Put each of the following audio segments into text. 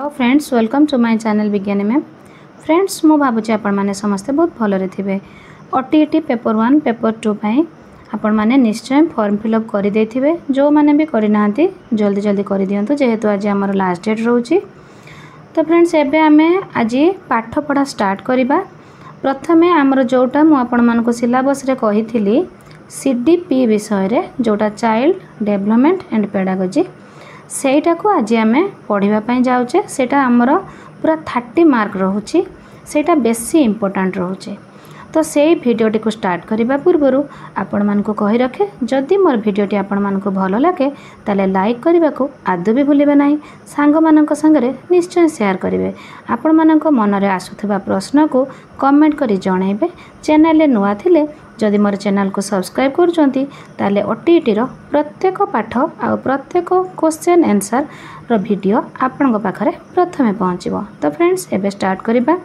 Hello friends, welcome to my channel Vigyani ma'am. Friends, मु भावुची आपण माने समस्ते बहुत भलरे थिबे। ओटीईटी पेपर 1 पेपर 2 पई आपण माने निश्चय फॉर्म फिलअप करि देथिबे। जो माने भी करि नाहंती जल्दी जल्दी करि दियंतु, जेहेतु आज हमर लास्ट डेट रहउची। तो फ्रेंड्स, एबे आमे आज पाठ पढ़ा स्टार्ट करिबा। प्रथमे हमर जोटा मु आपण मानको सिलेबस रे कहिथिली सीडीपी विषय रे, जोटा चाइल्ड डेवलपमेंट एंड पेडागोजी, सेटा को आज आमे पढ़िबा पई जाउचे। सेटा हमर पूरा 30 मार्क रहउची, सेटा बेसी इंपोर्टेंट रहउची। तो सेई भिडियोटी को स्टार्ट करिबा पूर्वरु आपण मानको कहि रखे, जदि मोर भिडियोटी आपण मानको भलो लागे ताले लाइक करिबा को आदौ भी भूलिबे नाही। सांग मानक संगरे निश्चय शेयर करिवे। आपण मानक मन रे आसुथबा प्रश्न को कमेंट करि जणाइबे। चैनल रे नुआ थिले जदि मोर चैनल को सब्सक्राइब करूचंती ताले ओटीईटी रो प्रत्येक पाठ आ प्रत्येक क्वेश्चन आंसर रो वीडियो आपन पाखरे प्रथमे पहुँचबो। तो फ्रेंड्स, एबे स्टार्ट करिबा।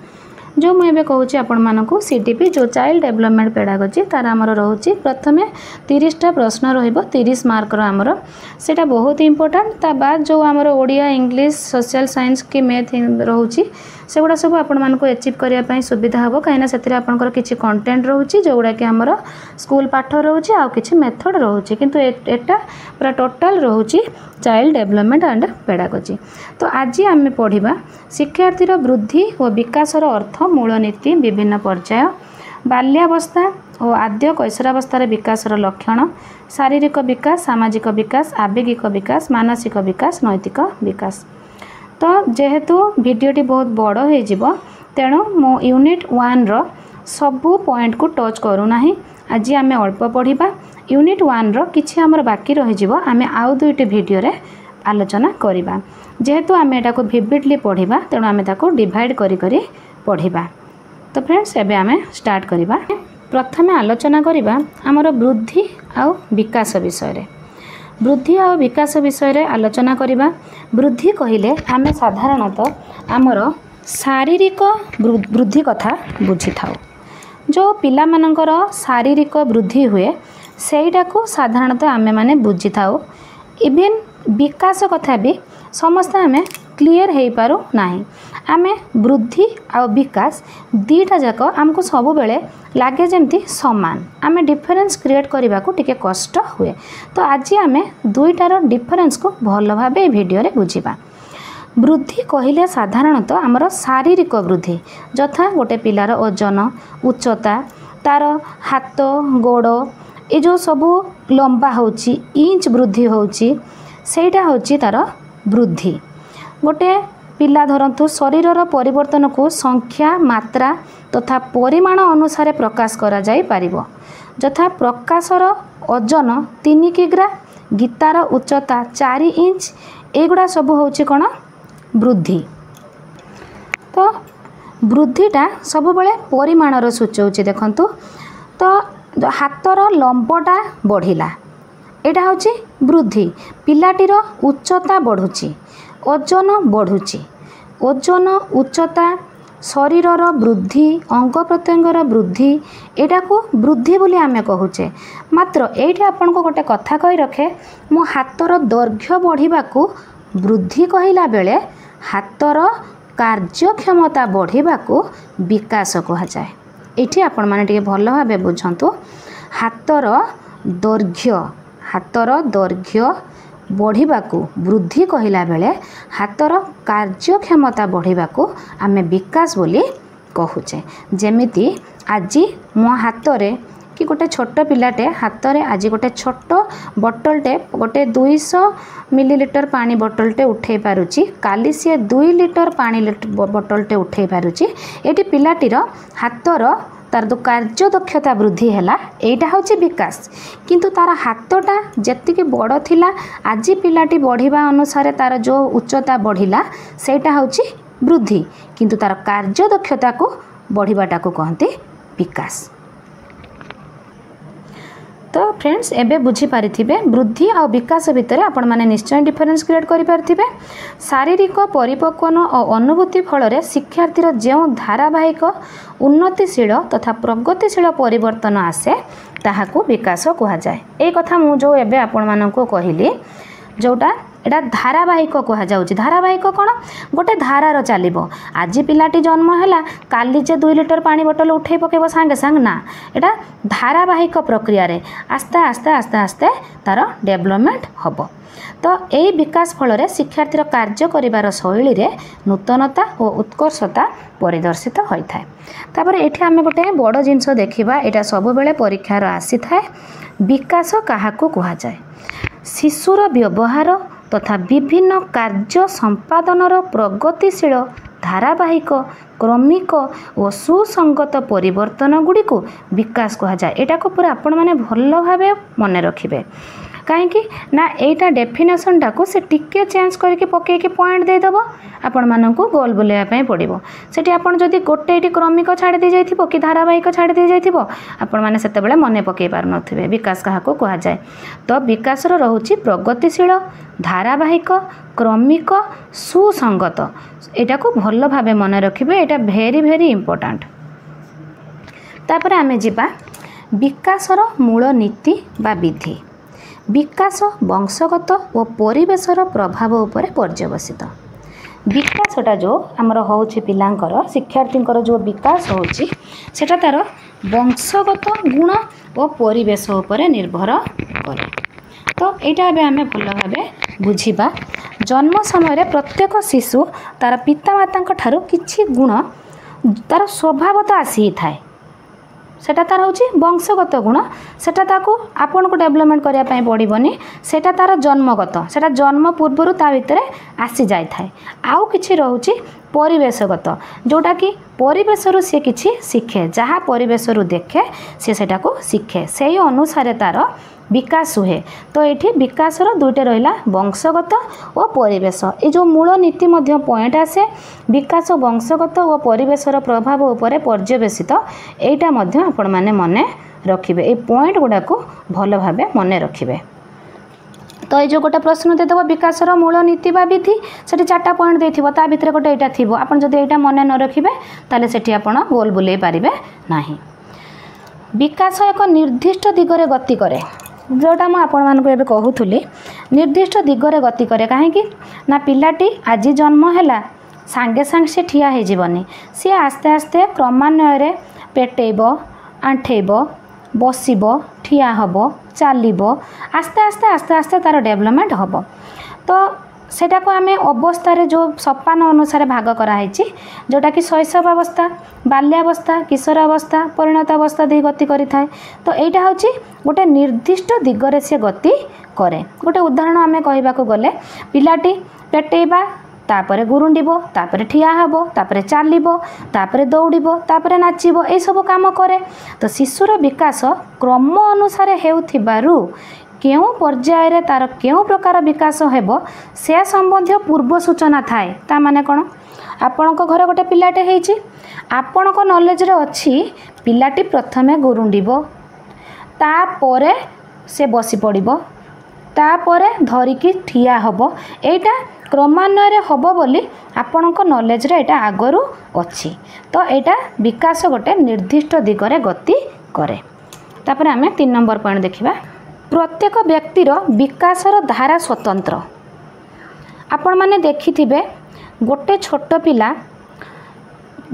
जो मुझे कहूँ आपण मानक सीडीपी जो चाइल्ड डेवलपमेंट पेडागोजी तार आमर रोचे प्रथमे 30टा प्रश्न रहिबो, 30 मार्क रो आमर सेटा बहुत इंपोर्टेंट। ता बाद जो आमर ओडिया, इंग्लिश, सोशल साइंस की मैथ रोचे सेगुड़ा सब आपण मानक अचीव करिया पई सुविधा हबो, काइना सेतिर आपनकर किछि कंटेंट रोचे जोगुड़ा कि आमर स्कूल पाठ रोचे आ किछि मेथड रोचे, किंतु एटा पूरा टोटल रोचे चाइल्ड डेवलपमेंट एंड पेडागोजी। तो आज आम पढ़ा शिक्षार्थीर वृद्धि और विकासर अर्थ, मूल नीति, विभिन्न पर्याय, बाल्यावस्था और आद्य कैशोरावस्थार विकासर लक्षण, शारीरिक विकास, सामाजिक विकास, आवेगिक विकास, मानसिक विकास, नैतिक विकास। तो जेहेतु वीडियोटी बहुत बड़ हो तेणु मो यूनिट 1 रो सबू पॉइंट को टच करू नाही। आज आम अल्प पढ़ा। यूनिट 1 रो किछि हमर बाकी रहि आम आउ दुईटी वीडियो रे आलोचना करिबा। जेहेतु आम एटा को विविडली पढ़ा तेणु आम ताको डिवाइड करी करी पढ़ा। तो फ्रेंड्स, एबे आम स्टार्ट करिबा। प्रथमे आलोचना करिबा हमर वृद्धि आउ विकास विषय रे। वृद्धि आउ विकास विषय रे आलोचना करिबा। वृद्धि कहिले आम साधारणतः आमर शारीरिक वृद्धि कथा बुझी थाउ। जो पिला मानकर शारीरिक वृद्धि हुए सेटा को साधारणतः आमे माने बुझी थाउ। इवेन विकास कथा भी समस्त आमे क्लियर हो पारू नाही। आमे वृद्धि आ विकास दीटा जाक आमको सब बेले लागे जमती समान, आमे डिफरेंस क्रिएट करने को टिके कष्ट हुए। तो आज आमे दुईटार डिफरेंस को भल भाबे वीडियो रे बुझिबा। वृद्धि कहिले साधारणतः आमर शारीरिक वृद्धि, जथा गोटे पिलार ओजन, उच्चता, तार हाथ गोड़ ये जो सब लंबा होची, इंच वृद्धि होची, सेटा होची तार वृद्धि। गोटे पिला धरतु शरीरर परिवर्तन को संख्या, मात्रा तथा परिमाण अनुसार प्रकाश करा जाई पारिबो। जथा प्रकाशर ओजन 3 किग्रा, गीतार उच्चता 4 इंच, एगुड़ा सब होची कोन वृद्धि। तो वृद्धिटा सब बळे परिमाणर सूचौची। देखंतु तो हाथर लंबटा बढ़िला, एटा होची वृद्धि। पिलाटीर उच्चता बढ़ुची, ओजन बढ़ुची। ओजन, उच्चता, शरीरर वृद्धि, अंग प्रत्यंगर वृद्धि, एटा को वृद्धि बोली आमे कहूचे। मात्र एठी आपन को गोटे कथा कहि रखे, मो हाथर दैर्घ्य बढ़िबा को वृद्धि कहिला बेले हाथर कार्यक्षमता बढ़िबा को विकास कहा जाए। एठी आपण माने टिके भल भाबे बुझंतु। हाथर दैर्घ्य बढ़िबा को वृद्धि कहिला बेले हाथर कार्यक्षमता बढ़िबा को आमे विकास बोली कहूचे। जेमिति आज मो हाथरे कि गोटे छोट पिलाटे हाथ में आज गोटे छोट बोतलटे, गोटे 200 मिलीलीटर पानी बोतलटे उठे पारुची, काली सी 2 लीटर पानी बोतलटे उठे पारुची। एटी पिलाटीर हाथर तार जो कार्य दक्षता वृद्धि हैला, एटा होची विकास। किंतु तार हाथटा जेतिके बड़ थिला, आज पिलाटी बढ़िबा अनुसार तार जो उच्चता बढ़िला सेटा होची वृद्धि, किंतु तार कार्य दक्षता को बढ़िबाटा को कहते विकास। तो फ्रेंड्स, एबे बुझी पारिथिबे वृद्धि और विकास भितर आपण माने निश्चय डिफरेंस क्रिएट करि पारिथिबे। शारीरिक परिपक्वन और अनुभूति फल शिक्षार्थीर जो धारावाहिक उन्नतिशील तथा प्रगतिशील परिवर्तन आसे ताहाकू विकास कहा जाए। ए कथा मु जो एबे आपण मानकू कहिली, जोटा एटा धारावाहिक कह जाउछि। धारावाहिक कौन गोटे धारार चलो आज पिलाटी जन्म है काली जे 2 लिटर पानी बोतल उठे पकेब सांगे सांग ना एटा धारावाहिक प्रक्रिया रे आस्ते आस्ते आस्ते आस्ते तार डेवलपमेंट हम। तो यही विकास फल शिक्षार्थीर कार्य करिवार शैली रे नूतनता और उत्कर्षता परिदर्शित होता है। तापर एठी आमे गोटे बड़ जिनस देखिबा एटा सब बेले परीक्षार आसी थाए। विकास काहाकू कहा जाए शिशुर व्यवहार तथा विभिन्न कार्य संपादनर प्रगतिशील धारावाहिक क्रमिक और सुसंगत परिवर्तन गुड़ी को विकास कहा जाए। एटा को पूरा आपण माने भल भाबे मन रखिबे कहीं ना एटा डेफिनेशन टाको से टिके चेंज करके पकेकी पॉइंट दे दबो आपण मानकू गोल बुलेया पई पड़िबो। सेठी आपण जदी गोटे एटी क्रमिक छाड़ी दे जाइथिबो कि धारावाहिक छाड़ी दे जाइथिबो आपण माने सेते बेले मने पकेई पार नथिबे विकास काहाको कहा जाए। तो विकास रो रहउची प्रगतिशील धारावाहिक क्रमिक सुसंगत एटा को भल भाबे मन रखिबे एटा भेरी भेरी इंपोर्टेंट। तापर आमे जिबा विकासर मूल नीति बा विधि। विकास वंशगत और परिवेशर प्रभाव उपर पर्यवसित। विकासटा जो आमर होउछि पिलांकर शिक्षार्थींकर जो विकास होउछि सेटा तार वंशगत गुण और परिवेश उपर निर्भर करे। तो एटा बे आमे भल भाबे बुझिबा। जन्म समय प्रत्येक शिशु तार पितामाता ठारू किछि गुण तार स्वभावत आसी थाए सेटा तार होची वंशगत गुण सेटा ताको आपन को डेवलपमेंट करिया पई पड़िबनी सेटा तार जन्मगत सेटा जन्म पूर्वरु ता भितरे आसी जाय थाए। आउ किछि रहउची परिवेशगत जोटा कि परिवेशरु से किछि शिखे जहाँ परिवेशरु देखे से सेटा को शिखे सेही अनुसार तार विकास हुए। तो ये विकासर दुईटे रहा वंशगत और परिवेश ये जो मूल नीति मध्य पॉइंट आसे विकास वंशगत और परिवेशर प्रभाव उपर पर्यवेसित एटा मध्य आपण माने मने रखिबे ए पॉइंट गुडा को भल भाबे मने रखिबे। तो ये जो गोटे प्रश्न देदेव विकासर मूल नीति बा विधि से 4टा पॉइंट देथिबो ता भितर गोटे एटा थिबो आपण जदि एटा मने न रखिबे ताले सेठी आपण गोल बुलेई पारिबे नाही। विकास एक निर्दिष्ट दिगरे गति करे जोटा मुझे आपण मानक एबे कहूथुली निर्दिष्ट दिगरे गति करे कहीं ना पिलाटी आज जन्म है सांगे सांगे से ठिया हो जीवनी सी आस्ते आस्ते क्रमान्वय पेटेब आंठेब बसब ठिया हब चलब आस्ते आस्ते आस्ते आस्ते तार डेवलपमेंट हम। तो सेटा को आमे अवस्था रे जो सोपान अनुसार भाग कराई जोटा कि शैशव अवस्था बाल्यावस्था किशोर अवस्था परिणत अवस्था दे गति करि थाए। तो एटा होची गोटे निर्दिष्ट दिगरे से गति करे। गोटे उदाहरण आमे कहबा को गले पिलाटी पेटेबा तापरे गुरुंडिबो तापरे ठिया हबो तापरे चलिबो तापरे दौड़िबो तापरे नाचिबो ए सब काम करे। तो शिशुर विकास क्रम अनुसार हेउथिबारु केउ पर्याय तार केउ प्रकार विकास हेबो से संबंधी पूर्व सूचना थाए। ता माने कोन आपण घर गोटे पिलाटे हेछि आपण नॉलेज रे अछि पिलाटी प्रथमे गुरुंडिबो तापरे से बसी पड़िबो तापरे धरिकी ठिया हबो एटा क्रमान्वय हबो बोली आपण नॉलेज रे एटा आगरु अछि। तो एटा विकास गोटे निर्दिष्ट दिगरे गति करे। तापर आमे 3 नंबर पॉइंट देखिबा प्रत्येक व्यक्तिर विकासर धारा स्वतंत्र। आपण माने देखिथिबे गोटे छोट पिला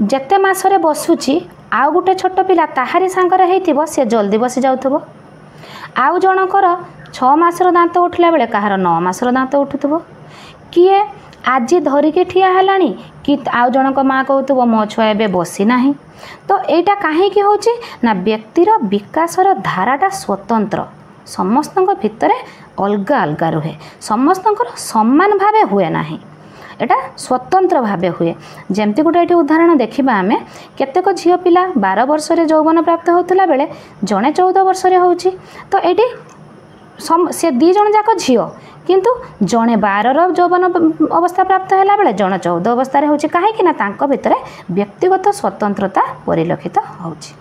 जेते मासरे बसुची आउ गोटे छोट पिला ताहारी सांगरे हेइथिबो से जल्दी बसी जाउथबो आउ जनकर 6 मासर दांत उठला बेले कहार 9 मासर दांत उठुथबो किए आज धरिकी ठिया हेलानी कि आउ जनक माँ कहूथबो मो छुआ एबे बसी नाही। तो एटा काहे कि होची ना व्यक्तिर विकासर धाराटा स्वतंत्र समस्त भितर अलग अलग रुहे समस्त समान भावे हुए ना एटा स्वतंत्र भावे हुए। जमती गोटे ये उदाहरण देखा आम केतेक झील पिला 12 वर्ष यौवन प्राप्त होता बेले जड़े 14 वर्ष होउची। तो ये से 2 जन जाक झील किंतु जड़े 12 यौवन अवस्था प्राप्त है बेले जड़े 14 अवस्था होउची काहेकि ना तांको भितर व्यक्तिगत स्वतंत्रता परिलक्षित होउची।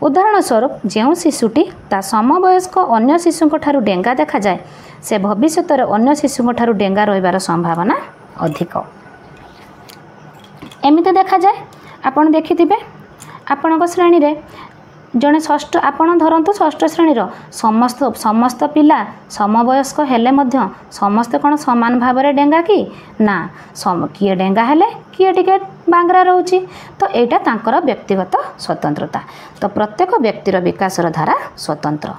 उदाहरण स्वरूप जो शिशुटी ता समवयस्क अन्य शिशु ठारू डेंगा देखा जाए से भविष्य अन्य शिशु ठारू डेंगा रहिबार संभावना अधिक। एमिते देखा जाए आपण देखिथिबे आपण श्रेणी रे जड़े षष्ठ आपण धरतु षष्ठ श्रेणी समस्त समस्त पिला समवयस्क हेले मध्य समस्ते कौन सामान भाव में डेंगा कि ना किए डेंगा हेले किए टिके बांगरा रोचे तो यहाँ तांकर व्यक्तिगत स्वतंत्रता तो प्रत्येक व्यक्तिर विकासर धारा स्वतंत्र।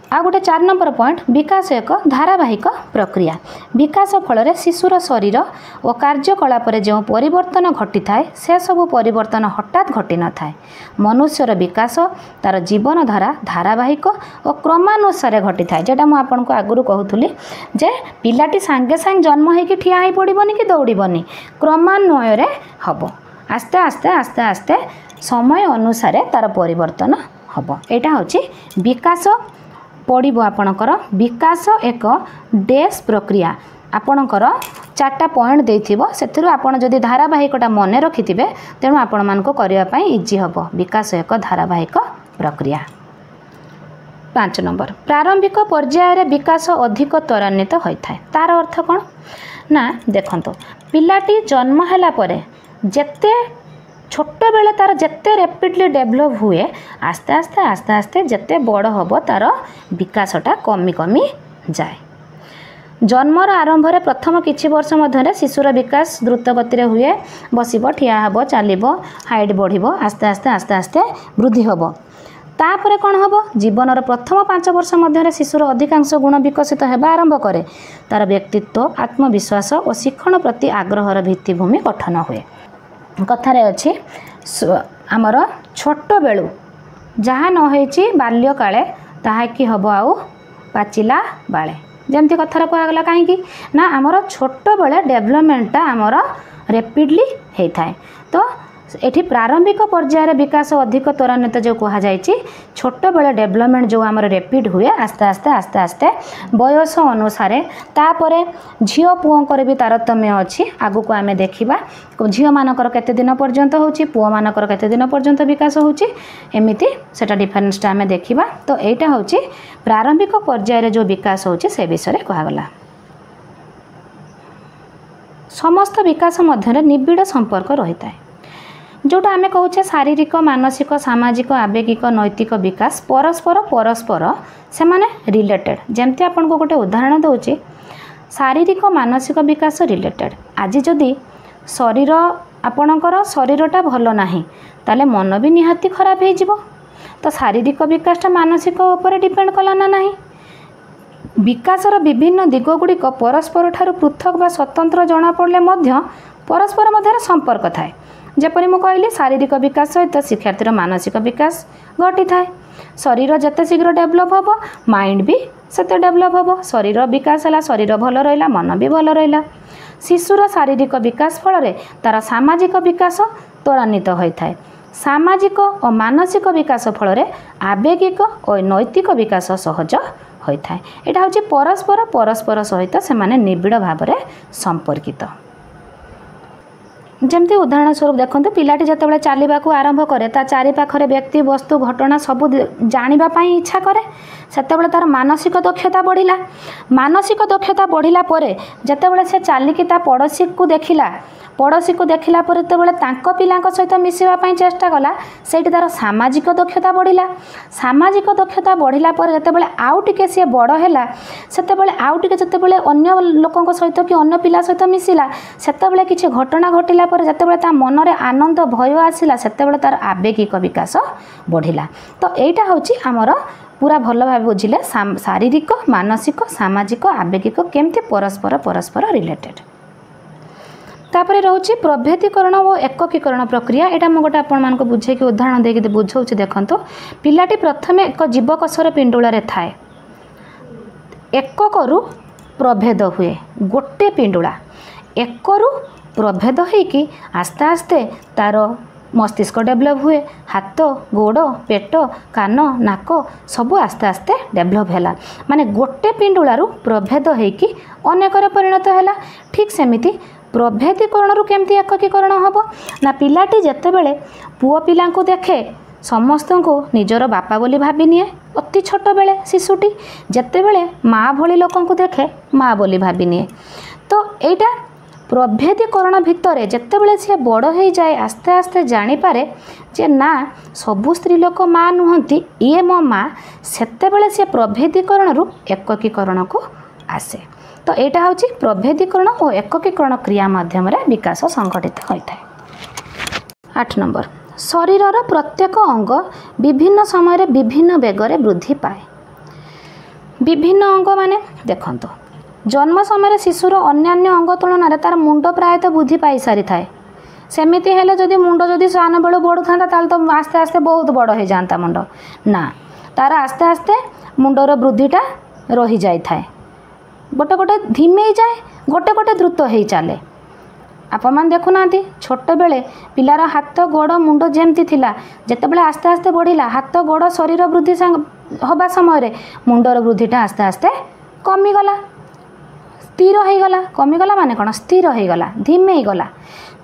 आ गोटे 4 नंबर पॉइंट विकास एक धारावाहिक प्रक्रिया विकास फल शिशुर शरीर और कार्यकलाप जो परिवर्तन घटी थाए से सब परिवर्तन हठात घटी न थाए मनुष्यर विकास तार जीवन धारा धारावाहिक और क्रमानुसार घटी थाए जेटा मुझे आपको आगुरी कहूली जे पिलाटी सांगे सांगे जन्म होगी ठिया ही पड़बनी कि दौड़बनी क्रमान्वय हम आस्ते आस्ते आस्ते आस्ते समय अनुसार तार परिवर्तन हम यहाँ हूँ विकास पड़ो आपणकर विकास एक डेस प्रक्रिया आपणकर 4टा पॉइंट देथिबो सेथिरु आपण जदि धारावाहिकटा मन रखिथिबे तेणु आपण मानको करिया पई इजी हबो विकास एक धारावाहिक प्रक्रिया। 5 नंबर प्रारंभिक पर्यायर विकास अधिक त्वरान्वित होइथाय तार अर्थ कोन ना देखंतो पिलाटी जन्म हैला परे जेते छोट बेले तार जिते रैपिडली डेभलप हुए आस्ते आस्ते आस्ते आस्ते जिते बड़ हम तार विकासटा कमी कमी जाए जन्मर आरंभ में प्रथम किछि वर्ष मध्य शिशुर विकास द्रुत गति हुए बसब ठिया हम चलो हाइट बढ़ आस्ते आस्ते आस्ते आस्ते वृद्धि हम तापर कौन हम जीवनर प्रथम 5 वर्ष मध्य शिशुर अधिकांश गुण विकसित होगा आरंभ करे तार व्यक्तित्व आत्मविश्वास और शिक्षण प्रति आग्रहर भित्तिभूमि गठन हुए कथारे अच्छी आमर छोट बेलू जहाँ न होइछि बाल्य काले ताहा कि हब आउ पाचिला बाले जमती कथार कहगला कहीं ना आमर छोट बेले डेभलपमेंटा आमर रैपिडली होता है तो एठी प्रारंभिक पर्यायर विकास अधिक त्वरान्वित जो कहुई छोट बेले डेभलपमेंट जो आमर रैपिड हुए आस्ते आस्ते आस्ते आस्ते बयस अनुसार तापर झील पुओंकर भी तारतम्य अच्छी आगु को आम देखा झील मानकर केते दिन पर्यंत होची पुओ मानकर केते दिन पर्यंत विकास होची एमिति सेटा डिफरेंसटा आम देखा तो यहाँ हूँ प्रारंभिक पर्यायर जो विकास होची से विषय कहगला। समस्त विकास मध्य निबिड़ संपर्क रही है जोटा आम कहे शारीरिक मानसिक सामाजिक आवेगिक नैतिक विकास परस्पर परस्पर से माने रिलेटेड जमती आपन को गोटे उदाहरण दूची शारीरिक मानसिक विकास रिलेटेड आज जदि शरीर आपणकर शरीरटा भल नाही ताले मन भी निहाती खराब हो जिवो तो शारीरिक विकासटा मानसिक उपर डिपेंड कला ना नाही विकासर विभिन्न दिग गुड़िक परस्पर ठारू पृथक बा स्वतंत्र जना पड़ले मध्य परस्पर मध्य संपर्क थाए जपरी मु कहली शारीरिक विकास सहित शिक्षार्थीर मानसिक विकास घटी थाए शरीर जिते शीघ्र डेभलप हम माइंड भी सेते डेभलप हम शरीर विकास है शरीर भल रहा मन भी भल रहा शिशुर शारीरिक विकास फल तार सामाजिक विकास त्वरान्वित होता है सामाजिक और मानसिक विकास फल आवेगिक और नैतिक विकास सहज होता है यहाँ हूँ परस्पर परस्पर सहित से निबिड़ भाव में संपर्कित जमती उदाहरण स्वरूप देखते पिलाटी जिते चलने को आरंभ करे ता चारि पाखरे व्यक्ति वस्तु घटना सब जानापी इच्छा करे सेतेबेले तार मानसिक दक्षता बढ़िला मानसिक दक्षता बढ़िला परे जेतेबेले से चलिकी ता पड़ोशी को देखिला पर तेबेले तांको पिलांको सहित मिसिबा पई चेष्टा कला सेठी तार सामाजिक दक्षता बढ़िला सामाजिक दक्षता बढ़िला पर जेतेबेले आउ टिके से बड़ हैला सेतेबेले आउ टिके जेतेबेले अन्य लोकंको सहित कि अन्य पिला सहित मिसिला सेतेबेले किछि घटना घटिला पर जेतेबेले ता मनरे आनंद भय आसिला सेतेबेले तार आवेगिक विकास बढ़िला तो एटा होछि हमर पूरा भल भाव बुझिले शारीरिक मानसिक सामाजिक आवेगिक केमती परस्पर परस्पर रिलेटेड तापर रोचे प्रभेदीकरण और एककीकरण प्रक्रिया यहाँ मुझे गोटे आपण बुझे कि उदाहरण देके बुझाऊँ देखो पिलाटी प्रथम एक जीवकोशर पिंडुला थाए एककरू प्रभेद हुए गोटे पिंडुला एकरू प्रभेद होइकी आस्ते आस्ते तार मस्तिष्क डेभलप हुए हाथ गोड़ पेट कान नाक सब आस्ते आस्ते डेभलप है माने गोटे पिंडुलारू प्रभेद होइकी अनेकर परिणत है ठीक सेमिति प्रभेदीकरण केमती एककीकरण हम ना पिलाटी जितेबले पुओ पिला देखे समस्त को निजर बापा बोली भावी निए अति छोट बेले शिशुटी जितेबले माँ भली लोक देखे माँ बोली भावी निए तो यहाँ प्रभेदीकरण भितर जितेबाला सी बड़ हो जाए आस्ते आस्ते जानीपे जे ना सबू स्त्री लोक माँ नुहति ये मो माँ सेतेबेले सी प्रभेदीकरण रु एककीकरण को आसे। तो यहाँ हूँ प्रभेदीकरण और एककीकरण क्रिया माध्यम विकास संघटित होता है। 8 नंबर शरीरर प्रत्येक अंग विभिन्न समय विभिन्न बेगरे वृद्धि पाए। विभिन्न अंग माने देखंतो जन्म समय शिशुर अन्यान्य अंग तुलन तार मुंड प्रायतः वृद्धि पाई सारी थाए। सेमिति हेले जदि मुंड जदि सान बेलू बड़ था तो आस्ते आस्ते बहुत बड़ हो जाता मुंड ना तार आस्ते आस्ते मुंडर वृद्धिटा रही जाए गोटे गोटे धीमे जाए गोटे गोटे द्रुत हो चले। आपण मैंने देखुना छोट बेले पिलार हाथ गोड़ मुंड जमती थिला जितेबाला आस्ते आस्ते बढ़िला हाथ गोड़ शरीर वृद्धि हवा समय मुंडर वृद्धिटा आस्ते आस्ते कमीगला स्थिर हो गला। कमीगला माने कौन स्थिर हो गला धीमे गला।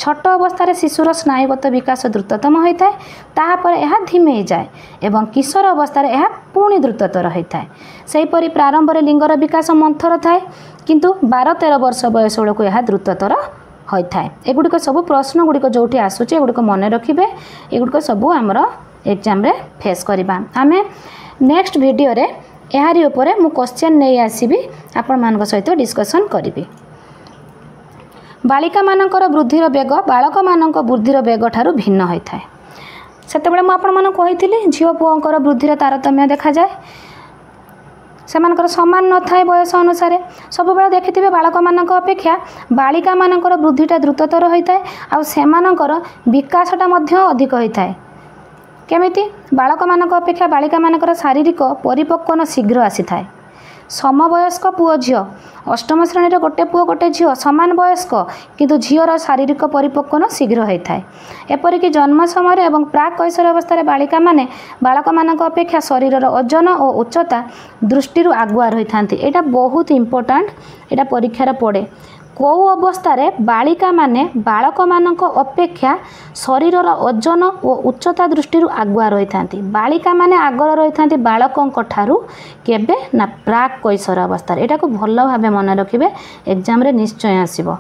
छोट अवस्था शिशुर स्नायुगत विकास द्रुततम होता है तापर यह धीमे जाए एवं किशोर अवस्था यह पुणी द्रुततर होता है। सेहीपरि प्रारंभ में लिंगर विकास मंथर थाए किंतु 12-13 वर्ष बयस बेलू यह द्रुततर होता है। एगुड़िक सब प्रश्न गुड़िक जो आसूचे एगुड़िक मन रखिए एगुड़िक सब आमर एग्जाम रे फेस करवा। आम नेक्स्ट वीडियो रे यारी उपरे मु क्वेश्चन नहीं आसीबी आपण मानक सहित डिस्कशन करी। बालिका मानकर वृद्धिर बेग बालक मानक वृद्धिर बेग ठारू भिन्न होता है। सेतेबेले मु आपण मानक कहिथिली झियो पुओंकर वृद्धिर तारतम्य देखा जाए सेमानकर समान न थाए बयस अनुसार सब बेले देखिथिबे बालक मानक अपेक्षा बालिका मानकर वृद्धिटा द्रुततर होता है आ सेमानकर विकासटा मध्य अधिक होता है। केमिति बालक मानक अपेक्षा बालिका मानकर शारीरिक परिपक्वन शीघ्र आसी थाए। समवयस्क पुओ झियो अष्टम श्रेणी गोटे पुओ गोटे झियो समान वयस्क किंतु झियर शारीरिक परिपक्वन शीघ्र होता है। एपरिक जन्म समय एवं प्राक कैशोर अवस्था बालिका माने बालक मानक अपेक्षा शरीरर ओजन और उच्चता दृष्टि आगुआ रही था। यहाँ बहुत इम्पोर्टाट यहाँ परीक्षार पड़े कौ अवस्था बालिका माने बालक मानक अपेक्षा शरीरर ओजन और उच्चता दृष्टि आगुआ रही था। बालिका माने आगर रही था बालकों ठारू केबे ना प्राक कैशोर अवस्था। यहाँ को भल भाव मन रखिए एग्जाम रे निश्चय आसीबो।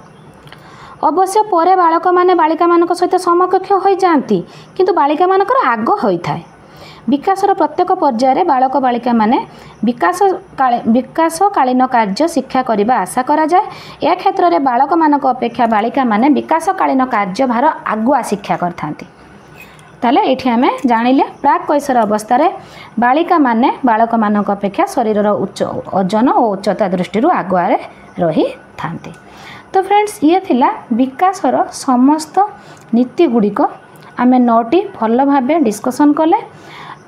अवश्य परे बालक माने बालिका मानक सहित समकक्ष हो जाती किंतु बालिका मानकर आग होता है। विकासर प्रत्येक पर्यायर बालक बालिका माने विकासकालीन कार्य शिक्षा करने आशा करा जाए। ए क्षेत्र में बालक मानक अपेक्षा बालिका माने विकासकालीन कार्यभार आगुआ शिक्षा करथांती। ताले एठी आमे जानिले प्राक कैशोर अवस्था बालिका माने बालक मानक अपेक्षा शरीरर उच्च ओजन और उच्चता दृष्टि आगुआ रही थांती। तो फ्रेंड्स ये थिला विकासर समस्त नीति गुड़िक आमे 9टी भल भाव डिस्कसन कले।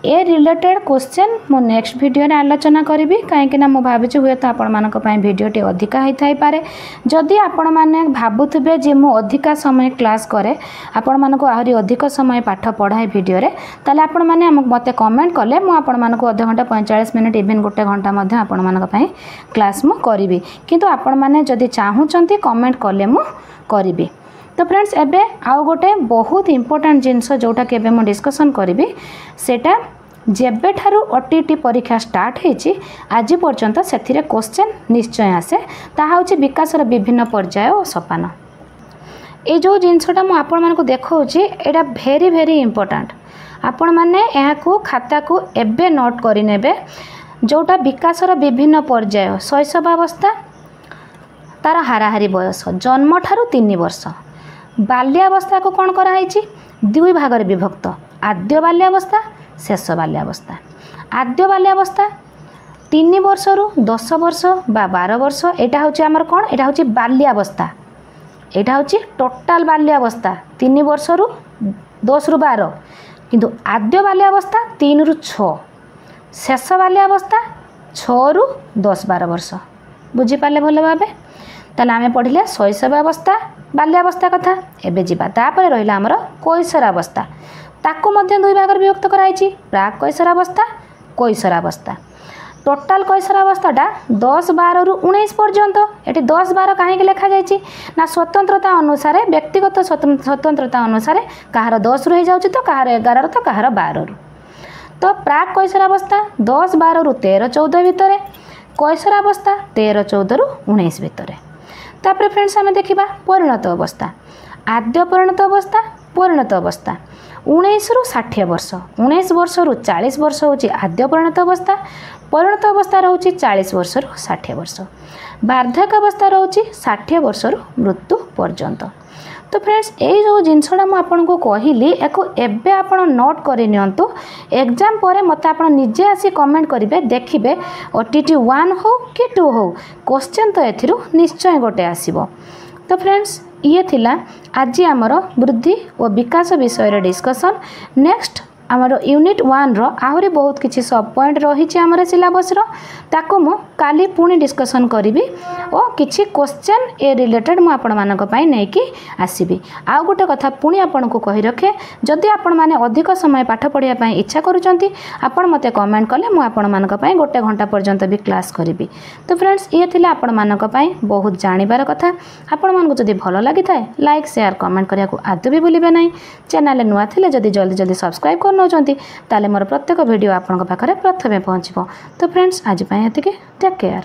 ए रिलेटेड क्वेश्चन मो नेक्स्ट वीडियो रे आलोचना करी कहीं मु भावी हुए तो आपण मानक पई वीडियोटी अधिका होई पारे। जदि आपण माने भाबुथिबे जे मु अधिका समय क्लास करे आपण मानक आहरी अधिक समय पाठ पढ़ाए वीडियो रे ताले आपण माने मते कमेंट कले मु आपण मानक आधा घंटा 45 मिनिट इवन गोटे घंटा मध्ये आपण मानक पई क्लास मु करिवि। किंतु आपण माने जदि चाहूचंती कमेंट कले मु करिवि। तो फ्रेंड्स एबे आउ गोटे बहुत इम्पोर्टेंट जिनस जोटा के मु डिस्कसन करी सेटा जेबे ठारू ओटीटी परीक्षा स्टार्ट होती आज पर्यंत से क्वेश्चन निश्चय आसे ताहा होची विकासर विभिन्न पर्याय और सोपान। ये जो जिनसटा मु आपण मानकु देखौची एटा भेरी भेरी इम्पोर्टेंट। आपण माने यहाँ को खाता को एबे नोट करि नेबे जोटा विकासर विभिन्न पर्याय शैशवावस्था तार हाराहारी बयस जन्म ठारू 3 वर्ष बाल्यावस्था को कौन कराई 2 भाग में विभक्त आद्य बाल्यावस्था शेष बाल्यावस्था। आद्य बाल्यावस्था 3 वर्ष रु 10 वर्ष बा 12 वर्ष यहाँ हूँ आमर कौन यहाँ हूँ बाल्यावस्था। यहाँ हूँ टोटाल बाल्यावस्था 3 वर्ष रु 10 रु 12 किंतु आद्य बाल्यावस्था 3 रु 6 शेष बाल्यावस्था 6 रु 10-12 वर्ष। बुझीपारे भल भाव ताले आमे पढ़िले शैशवावस्था बाल्यावस्था कथा। एबे जीवा तापर रहिला हमर कैशोरावस्था ताको मध्य 2 भाग विभक्त कराई प्राक कैशोरावस्था कैशोरावस्था। टोटाल कैशोरावस्थाटा 10-12 रु 19 पर्यंत। ये 10-12 कहीं लिखा जाइए ना स्वतंत्रता अनुसार व्यक्तिगत स्वतंत्रता अनुसार कहार 10 रु हो जाउछि तो कहार 11 तो कहार 12 रु। तो प्राक कैशोरावस्था 10-12 रु 13-14 भितर कैशोरावस्था 13-14 रु 19 भितर। तापर फ्रेंड्स आम देखा परिणत अवस्था आद्य परिणत अवस्था परिणत अवस्था 19 रु 60 वर्ष 19 वर्ष रु 40 वर्ष हूँ आद्य परिणत अवस्था परिणत अवस्था रोचे 40 वर्ष रु 60 वर्ष वार्धक्य अवस्था रोचे 60 वर्ष रु मृत्यु पर्यंत। तो फ्रेंड्स ये जो जिनसा मुझे कहली एको एबे आपण नोट कर नियंतु एग्जाम पर मत आप निजे आसी कमेंट करेंगे देखिए OTT 1 हो कि 2 हो क्वेश्चन तो एथिरु निश्चय गोटे आसीबो। तो फ्रेंड्स ये थिला आज आमर वृद्धि और विकास विषय डिस्कशन। नेक्स्ट आमर यूनिट 1 रो आहरी बहुत किसी सब पॉइंट रही आमर सिलेबस रो ताको मु काली पुणी डिस्कशन करी और किसी क्वेश्चन ए रिलेटेड मु आपण मानक पई नै कि आसीबी। आ गोटे कथा पुणी आपण को कहि रखे जदि आपण माने अधिक समय पाठ पढ़िया पई इच्छा करूचंती आपण मते कमेंट कले मु आपण मानक पई गोटे घंटा पर्यंत भी क्लास करी। तो फ्रेंड्स ये थिला आपण मानक पई बहुत जानिबार कथा। आपण मानको जदि भलो लागि थाए लाइक शेयर कमेंट करिया को आदौ भी भूलिबे नै। चैनल नुआ थिले जदि जल्दी जल्दी सब्सक्राइब कर नौचंती ताले मोर प्रत्येक वीडियो आपन पाखरे प्रथमे पहुँचबो। तो फ्रेंड्स आज पई एतिके टेक केयर।